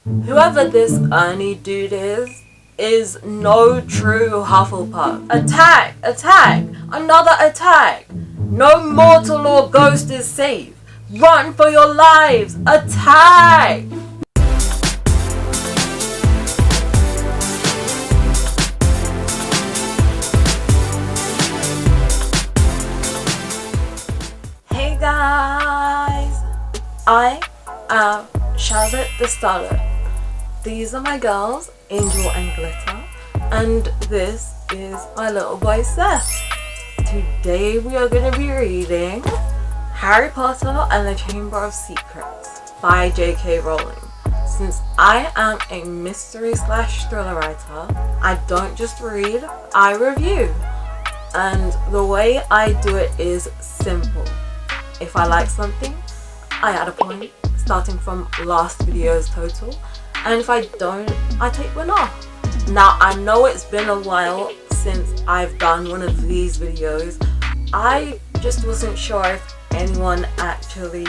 Whoever this Ernie dude is no true Hufflepuff. Attack! Attack! Another attack! No mortal or ghost is safe. Run for your lives! Attack! Hey guys! I am Charlotte the Starlet. These are my girls, Angel and Glitter, and this is my little boy Seth. Today we are going to be reading Harry Potter and the Chamber of Secrets by J.K. Rowling. Since I am a mystery/thriller writer, I don't just read, I review. And the way I do it is simple. If I like something, I add a point, starting from last video's total. And if I don't, I take one off. Now, I know it's been a while since I've done one of these videos. I just wasn't sure if anyone actually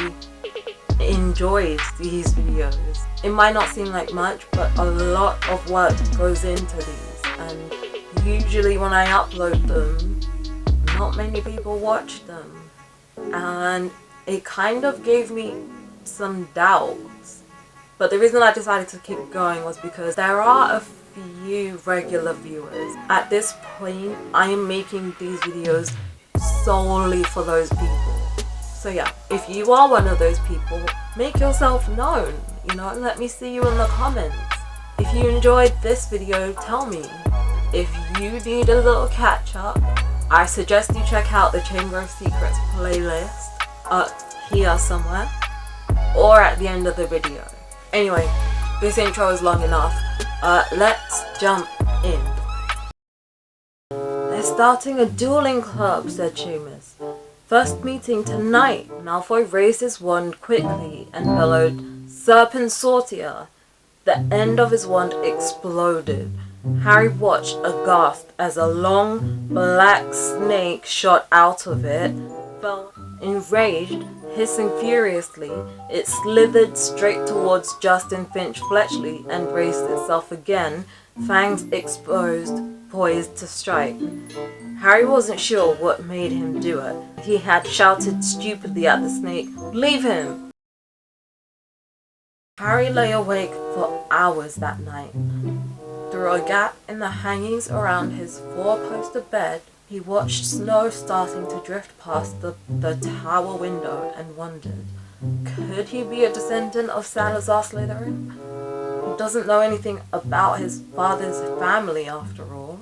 enjoyed these videos. It might not seem like much, but a lot of work goes into these. And usually when I upload them, not many people watch them. And it kind of gave me some doubts. But the reason I decided to keep going was because there are a few regular viewers. At this point, I am making these videos solely for those people. So yeah, if you are one of those people, make yourself known, and let me see you in the comments. If you enjoyed this video, tell me. If you need a little catch up, I suggest you check out the Chamber of Secrets playlist here somewhere, or at the end of the video. Anyway, this intro is long enough. Let's jump in. They're starting a dueling club, said Seamus. First meeting tonight. Malfoy raised his wand quickly and bellowed, Serpent Sortia. The end of his wand exploded. Harry watched aghast as a long, black snake shot out of it. Enraged, hissing furiously, it slithered straight towards Justin Finch Fletchley and raised itself again, fangs exposed, poised to strike. Harry wasn't sure what made him do it. He had shouted stupidly at the snake, "Leave him!" Harry lay awake for hours that night. Through a gap in the hangings around his four-poster bed, he watched snow starting to drift past the tower window and wondered, could he be a descendant of Salazar Slytherin? He doesn't know anything about his father's family after all.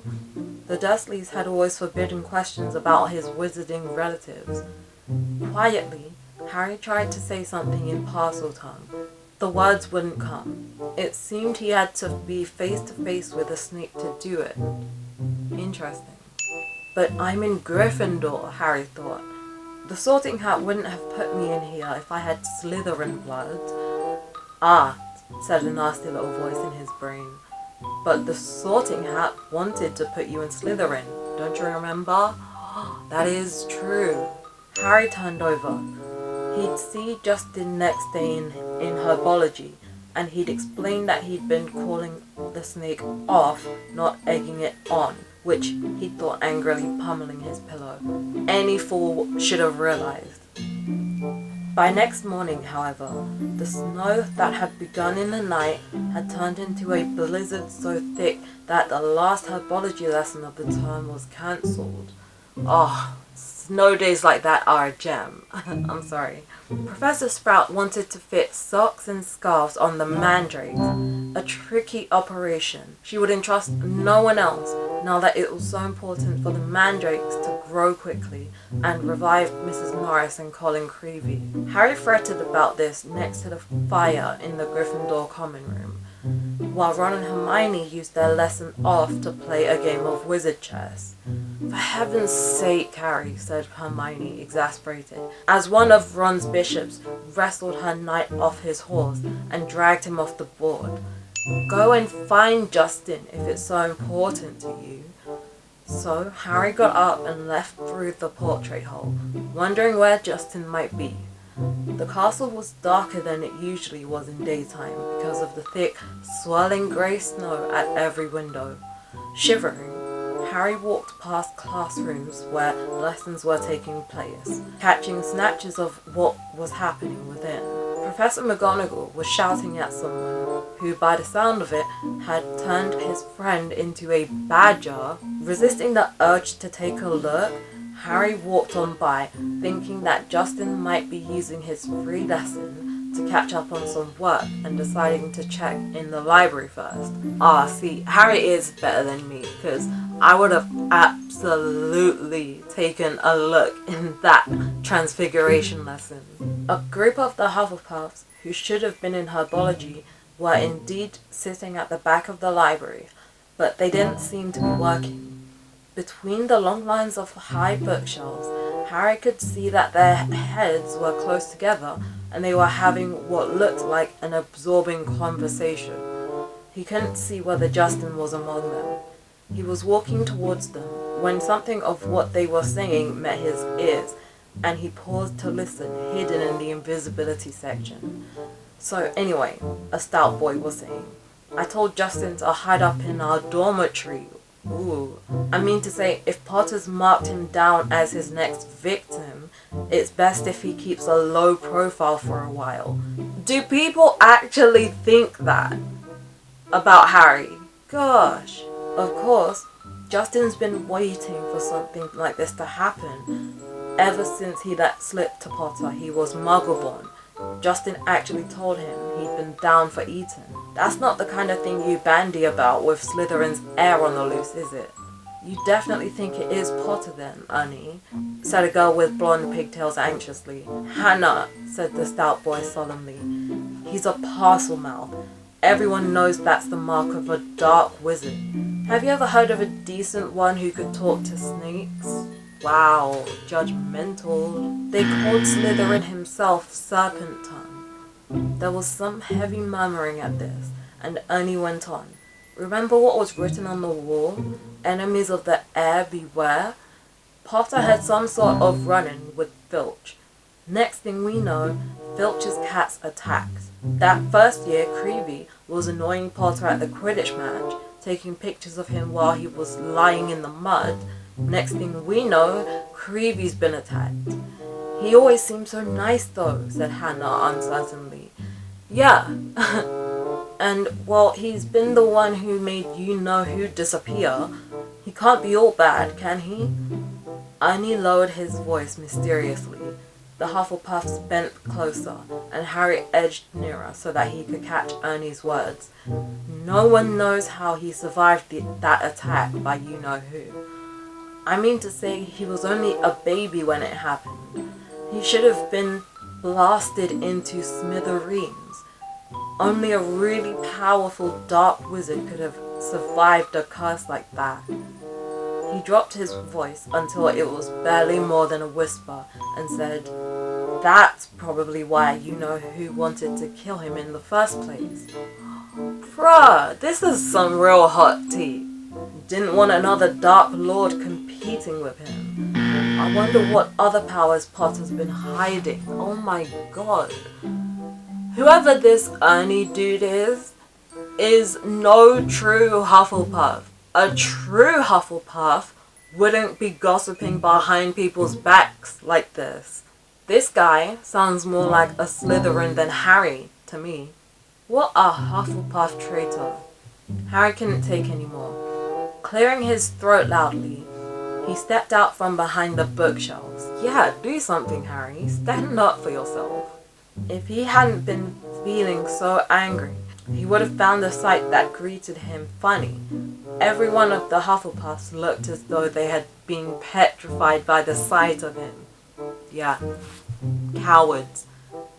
The Dursleys had always forbidden questions about his wizarding relatives. Quietly, Harry tried to say something in Parseltongue. The words wouldn't come. It seemed he had to be face to face with a snake to do it. Interesting. But I'm in Gryffindor, Harry thought. The Sorting Hat wouldn't have put me in here if I had Slytherin blood. Ah, said a nasty little voice in his brain. But the Sorting Hat wanted to put you in Slytherin, don't you remember? That is true. Harry turned over. He'd see Justin next day in herbology, and he'd explain that he'd been calling the snake off, not egging it on, which he thought angrily pummeling his pillow. Any fool should have realized. By next morning, however, the snow that had begun in the night had turned into a blizzard so thick that the last herbology lesson of the term was cancelled. Oh, snow days like that are a gem. I'm sorry. Professor Sprout wanted to fit socks and scarves on the mandrakes, a tricky operation. She would entrust no one else now that it was so important for the mandrakes to grow quickly and revive Mrs. Norris and Colin Creevey. Harry fretted about this next to the fire in the Gryffindor common room, while Ron and Hermione used their lesson off to play a game of wizard chess. For heaven's sake, Harry, said Hermione, exasperated, as one of Ron's bishops wrestled her knight off his horse and dragged him off the board. Go and find Justin if it's so important to you. So Harry got up and left through the portrait hole, wondering where Justin might be. The castle was darker than it usually was in daytime because of the thick, swirling grey snow at every window. Shivering, Harry walked past classrooms where lessons were taking place, catching snatches of what was happening within. Professor McGonagall was shouting at someone who, by the sound of it, had turned his friend into a badger. Resisting the urge to take a look, Harry walked on by, thinking that Justin might be using his free lesson to catch up on some work and deciding to check in the library first. See, Harry is better than me, because I would have absolutely taken a look in that transfiguration lesson. A group of the Hufflepuffs, who should have been in herbology, were indeed sitting at the back of the library, but they didn't seem to be working. Between the long lines of high bookshelves, Harry could see that their heads were close together and they were having what looked like an absorbing conversation. He couldn't see whether Justin was among them. He was walking towards them when something of what they were saying met his ears, and he paused to listen, hidden in the invisibility section. So anyway, a stout boy was saying, "I told Justin to hide up in our dormitory." Ooh. I mean to say, if Potter's marked him down as his next victim, it's best if he keeps a low profile for a while. Do people actually think that about Harry? Gosh. Of course, Justin's been waiting for something like this to happen ever since he let slip to Potter he was Muggleborn. Justin actually told him he'd been down for Eton. That's not the kind of thing you bandy about with Slytherin's air on the loose, is it? You definitely think it is Potter then, Ernie, said a girl with blonde pigtails anxiously. Hannah, said the stout boy solemnly. He's a parcel mouth. Everyone knows that's the mark of a dark wizard. Have you ever heard of a decent one who could talk to snakes? Wow, judgmental. They called Slytherin himself Serpenton. There was some heavy murmuring at this, and Ernie went on. Remember what was written on the wall? Enemies of the air beware? Potter had some sort of run-in with Filch. Next thing we know, Filch's cats attacked. That first year, Creevy was annoying Potter at the Quidditch match, taking pictures of him while he was lying in the mud. Next thing we know, Creevy's been attacked. He always seemed so nice though, said Hannah uncertainly. Yeah, and well, he's been the one who made you-know-who disappear. He can't be all bad, can he? Ernie lowered his voice mysteriously. The Hufflepuffs bent closer, and Harry edged nearer so that he could catch Ernie's words. No one knows how he survived that attack by you-know-who. I mean to say, he was only a baby when it happened. He should have been blasted into smithereens. Only a really powerful dark wizard could have survived a curse like that. He dropped his voice until it was barely more than a whisper and said, "That's probably why you-know-who wanted to kill him in the first place." Bruh, this is some real hot tea. Didn't want another Dark Lord competing with him. I wonder what other powers Potter's been hiding. Oh my god. Whoever this Ernie dude is no true Hufflepuff. A true Hufflepuff wouldn't be gossiping behind people's backs like this. This guy sounds more like a Slytherin than Harry to me. What a Hufflepuff traitor. Harry couldn't take any more. Clearing his throat loudly, he stepped out from behind the bookshelves. Yeah, do something, Harry. Stand up for yourself. If he hadn't been feeling so angry, he would have found the sight that greeted him funny. Every one of the Hufflepuffs looked as though they had been petrified by the sight of him. Yeah, cowards.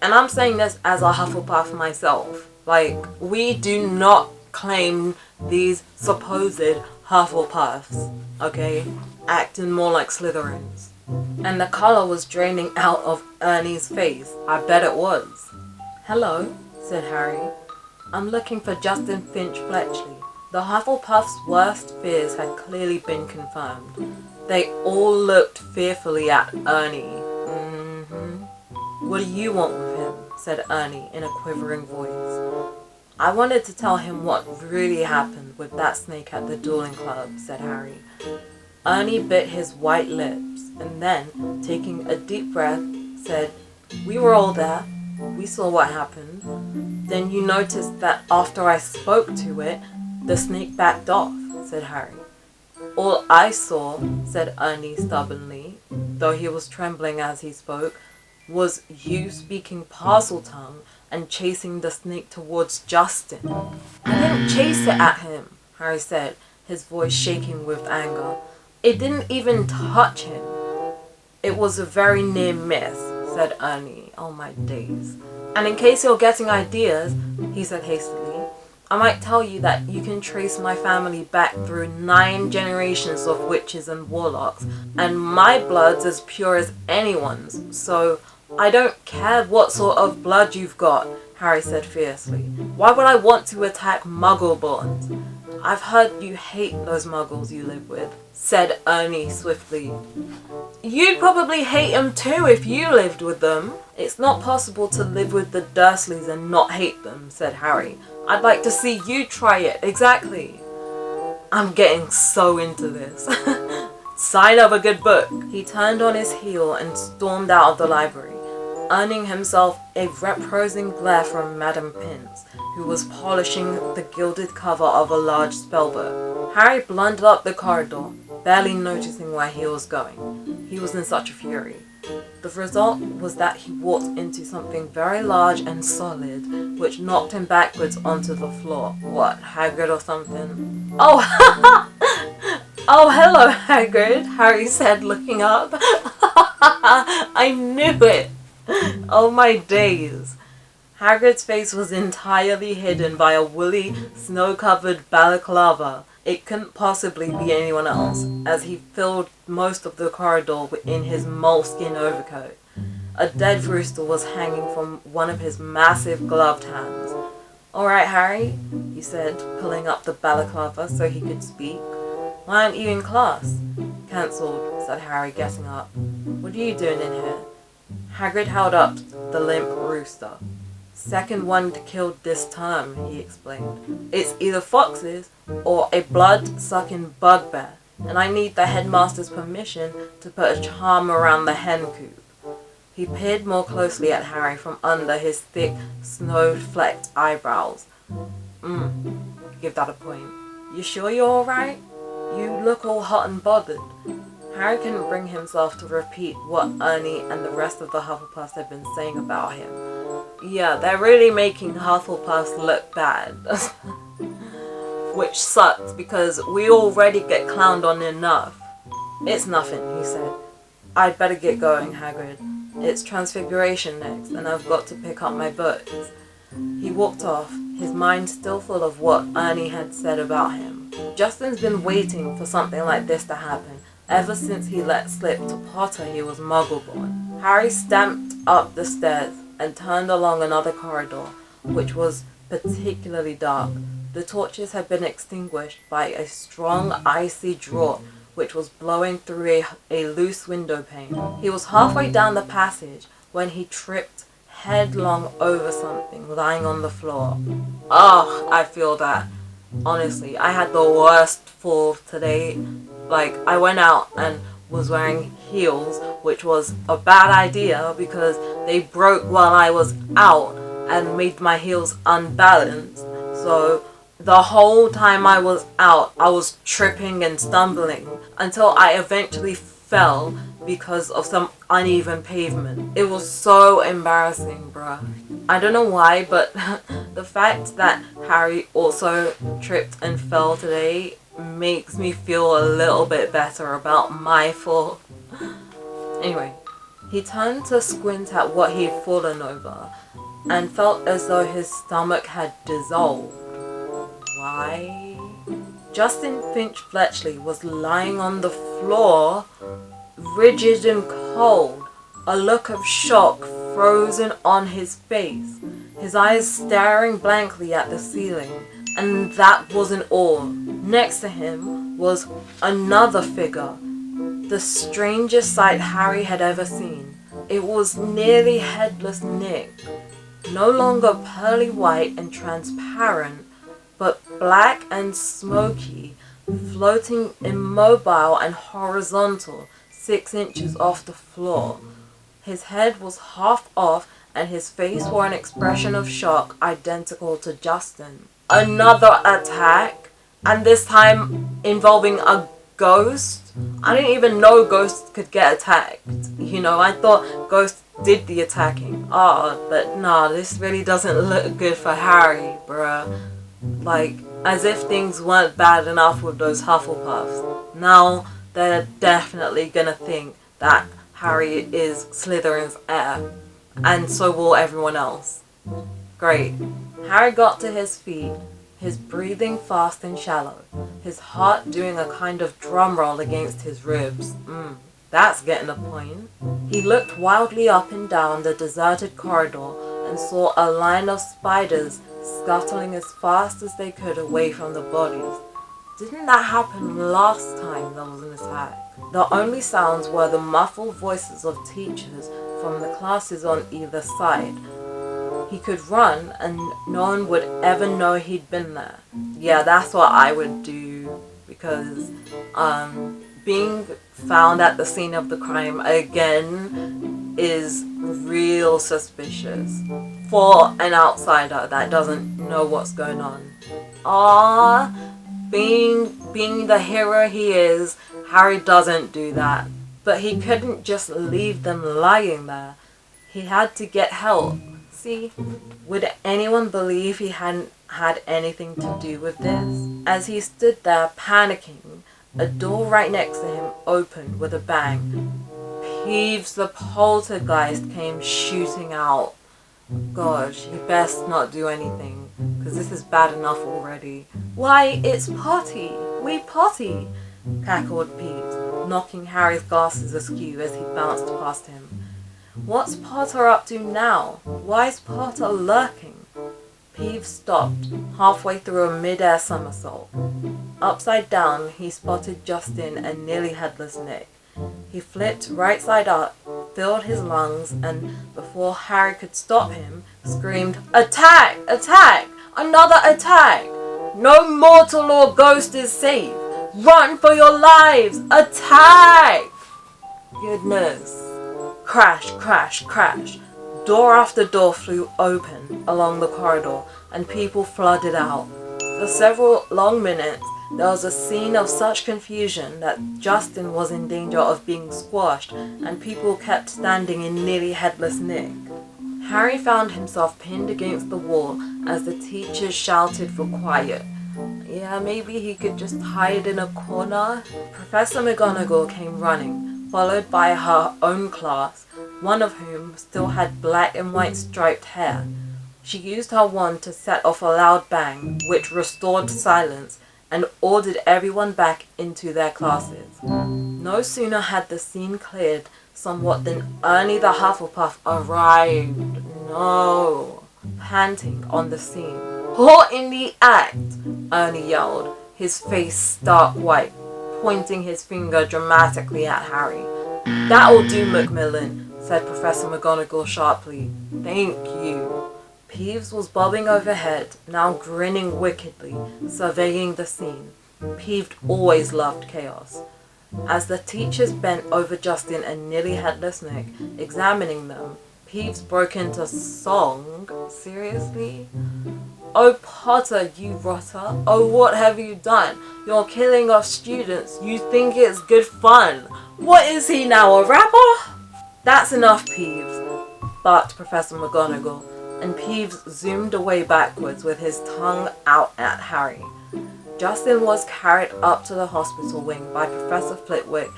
And I'm saying this as a Hufflepuff myself. Like, we do not claim these supposed Hufflepuffs, okay? Acting more like Slytherins. And the colour was draining out of Ernie's face. I bet it was. "Hello," said Harry. "I'm looking for Justin Finch Fletchley." The Hufflepuff's worst fears had clearly been confirmed. They all looked fearfully at Ernie. "What do you want with him?" said Ernie in a quivering voice. "I wanted to tell him what really happened with that snake at the dueling club," said Harry. Ernie bit his white lips and then, taking a deep breath, said, "We were all there. We saw what happened. Then you noticed that after I spoke to it, the snake backed off," said Harry. "All I saw," said Ernie stubbornly, though he was trembling as he spoke, "was you speaking Parseltongue and chasing the snake towards Justin." "I didn't chase it at him," Harry said, his voice shaking with anger. "It didn't even touch him." "It was a very near miss," said Ernie. "Oh my days. And in case you're getting ideas," he said hastily, "I might tell you that you can trace my family back through 9 generations of witches and warlocks, and my blood's as pure as anyone's, so I don't care what sort of blood you've got," Harry said fiercely. "Why would I want to attack muggle-borns? I've heard you hate those muggles you live with," said Ernie swiftly. "You'd probably hate them too if you lived with them." "It's not possible to live with the Dursleys and not hate them," said Harry. "I'd like to see you try it." "Exactly." "I'm getting so into this." "Sign of a good book." He turned on his heel and stormed out of the library, earning himself a reprising glare from Madame Pince, who was polishing the gilded cover of a large spellbook. Harry blundered up the corridor, barely noticing where he was going. He was in such a fury. The result was that he walked into something very large and solid, which knocked him backwards onto the floor. "What, Hagrid or something?" "Oh, oh, hello, Hagrid," Harry said, looking up. "I knew it. Oh my days." Hagrid's face was entirely hidden by a woolly, snow-covered balaclava. It couldn't possibly be anyone else, as he filled most of the corridor in his moleskin overcoat. A dead rooster was hanging from one of his massive gloved hands. "All right, Harry," he said, pulling up the balaclava so he could speak. "Why aren't you in class?" "Cancelled," said Harry, getting up. "What are you doing in here?" Hagrid held up the limp rooster. "Second one killed this term," he explained. "It's either foxes or a blood-sucking bugbear, and I need the headmaster's permission to put a charm around the hen coop." He peered more closely at Harry from under his thick, snow-flecked eyebrows. Give that a point. "You sure you're alright? You look all hot and bothered." Harry couldn't bring himself to repeat what Ernie and the rest of the Hufflepuffs had been saying about him. "Yeah, they're really making Hufflepuffs look bad." "Which sucks, because we already get clowned on enough." "It's nothing," he said. "I'd better get going, Hagrid. It's Transfiguration next, and I've got to pick up my books." He walked off, his mind still full of what Ernie had said about him. Justin's been waiting for something like this to happen ever since he let slip to Potter he was muggle-born. Harry stamped up the stairs and turned along another corridor, which was particularly dark. The torches had been extinguished by a strong icy draught which was blowing through a loose window pane. He was halfway down the passage when he tripped headlong over something lying on the floor. Oh, I feel that. Honestly, I had the worst fall today. Like, I went out and was wearing heels, which was a bad idea because they broke while I was out and made my heels unbalanced. So the whole time I was out, I was tripping and stumbling until I eventually fell because of some uneven pavement. It was so embarrassing, bruh. I don't know why, but the fact that Harry also tripped and fell today makes me feel a little bit better about my fall. Anyway, he turned to squint at what he'd fallen over and felt as though his stomach had dissolved. Why? Justin Finch-Fletchley was lying on the floor, rigid and cold, a look of shock frozen on his face, his eyes staring blankly at the ceiling. And that wasn't all. Next to him was another figure, the strangest sight Harry had ever seen. It was nearly headless Nick, no longer pearly white and transparent, but black and smoky, floating immobile and horizontal 6 inches off the floor. His head was half off and his face wore an expression of shock identical to Justin. Another attack, and this time involving a ghost. I didn't even know ghosts could get attacked. I thought ghosts did the attacking. But nah, this really doesn't look good for Harry, bruh. Like, as if things weren't bad enough with those Hufflepuffs. Now they're definitely gonna think that Harry is Slytherin's heir, and so will everyone else. Great. Harry got to his feet, his breathing fast and shallow, his heart doing a kind of drum roll against his ribs. That's getting a point. He looked wildly up and down the deserted corridor and saw a line of spiders scuttling as fast as they could away from the bodies. Didn't that happen last time there was an attack? The only sounds were the muffled voices of teachers from the classes on either side. He could run and no one would ever know he'd been there. Yeah, that's what I would do, because being found at the scene of the crime again is real suspicious for an outsider that doesn't know what's going on. Being the hero he is, Harry doesn't do that. But he couldn't just leave them lying there. He had to get help. See, would anyone believe he hadn't had anything to do with this? As he stood there panicking, a door right next to him opened with a bang. Peeves the poltergeist came shooting out. Gosh, he best not do anything, because this is bad enough already. Why, it's Potty! We Potty! Cackled Peeves, knocking Harry's glasses askew as he bounced past him. What's Potter up to now? Why's Potter lurking? Peeves stopped, halfway through a mid-air somersault. Upside down, he spotted Justin and nearly headless Nick. He flipped right side up, filled his lungs, and before Harry could stop him, screamed, "Attack! Attack! Another attack! No mortal or ghost is safe! Run for your lives! Attack!" Goodness. Crash, crash, crash. Door after door flew open along the corridor, and people flooded out. For several long minutes, there was a scene of such confusion that Justin was in danger of being squashed, and people kept standing in nearly headless Nick. Harry found himself pinned against the wall as the teachers shouted for quiet. Yeah, maybe he could just hide in a corner. Professor McGonagall came running, followed by her own class, one of whom still had black and white striped hair. She used her wand to set off a loud bang, which restored silence and ordered everyone back into their classes. No sooner had the scene cleared somewhat than Ernie the Hufflepuff arrived. No. Panting on the scene. "Halt in the act!" Ernie yelled, his face stark white, pointing his finger dramatically at Harry. "That'll do, Macmillan," said Professor McGonagall sharply. "Thank you." Peeves was bobbing overhead, now grinning wickedly, surveying the scene. Peeves always loved chaos. As the teachers bent over Justin and nearly headless Nick, examining them, Peeves broke into song. Seriously? "Oh, Potter, you rotter. Oh, what have you done? You're killing off students. You think it's good fun. What is he now, a rapper?" "That's enough, Peeves," barked Professor McGonagall, and Peeves zoomed away backwards with his tongue out at Harry. Justin was carried up to the hospital wing by Professor Flitwick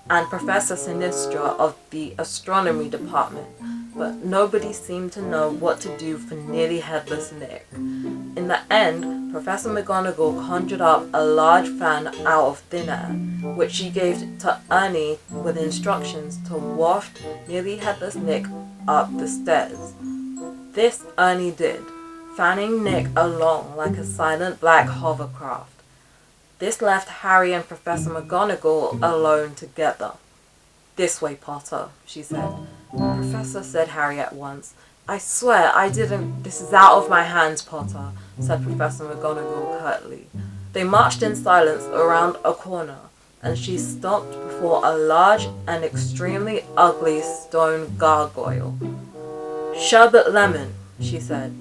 and Professor Sinistra of the astronomy department, but nobody seemed to know what to do for nearly headless Nick. In the end, Professor McGonagall conjured up a large fan out of thin air, which she gave to Ernie with instructions to waft nearly headless Nick up the stairs. This Ernie did, fanning Nick along like a silent black hovercraft. This left Harry and Professor McGonagall alone together. "This way, Potter," she said. Professor, said Harry at once. I swear I didn't. This is out of my hands, Potter, said Professor McGonagall curtly. They marched in silence around a corner, and she stopped before a large and extremely ugly stone gargoyle. Sherbet lemon, she said.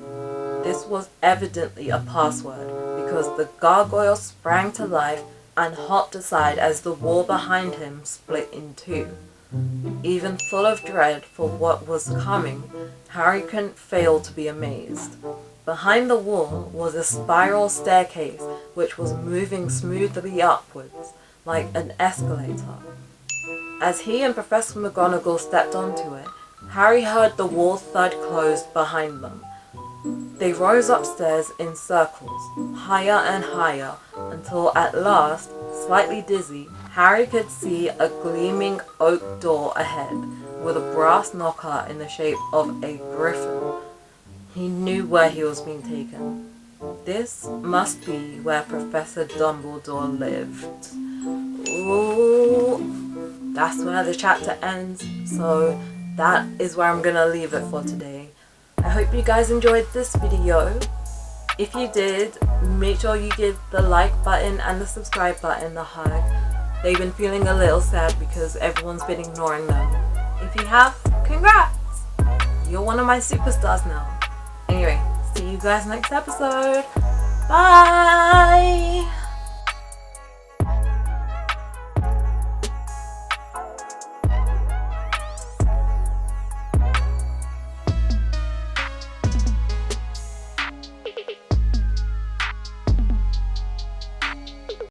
This was evidently a password, because the gargoyle sprang to life and hopped aside as the wall behind him split in two. Even full of dread for what was coming, Harry couldn't fail to be amazed. Behind the wall was a spiral staircase which was moving smoothly upwards, like an escalator. As he and Professor McGonagall stepped onto it, Harry heard the wall thud closed behind them. They rose upstairs in circles, higher and higher, until at last, slightly dizzy, Harry could see a gleaming oak door ahead, with a brass knocker in the shape of a griffin. He knew where he was being taken. This must be where Professor Dumbledore lived. Ooh, that's where the chapter ends, so that is where I'm gonna leave it for today. I hope you guys enjoyed this video. If you did, make sure you give the like button and the subscribe button a hug. They've been feeling a little sad because everyone's been ignoring them. If you have, congrats! You're one of my superstars now. Anyway, see you guys next episode. Bye!